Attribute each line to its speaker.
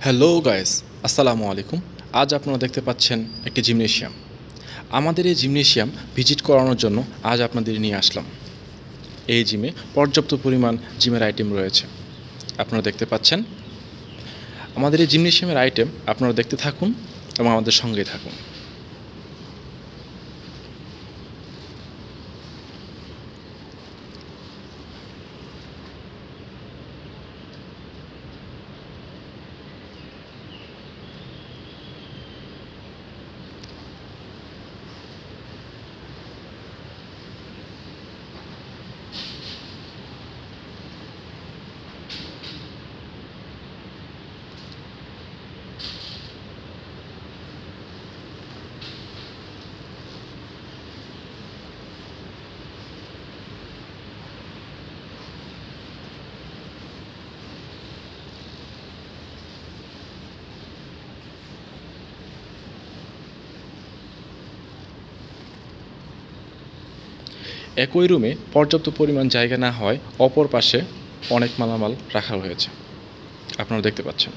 Speaker 1: Hello guys, আসসালামু আলাইকুম। আজ আপনারা দেখতে পাচ্ছেন একটি জিমনেশিয়াম। আমাদের এই জিমনেশিয়াম ভিজিট করানোর জন্য আজ আপনাদের নিয়ে আসলাম। এই জিমে পর্যাপ্ত পরিমাণ জিমের আইটেম রয়েছে। আপনারা দেখতে পাচ্ছেন। আমাদের এই জিমনেশিয়ামের আইটেম আপনারা দেখতে থাকুন এবং আমাদের সঙ্গেই থাকুন। একই রুমে পর্যাপ্ত পরিমাণ জায়গা না হয় অপর পাশে অনেক মালামাল রাখা হয়েছে। আপনারা দেখতে পাচ্ছেন।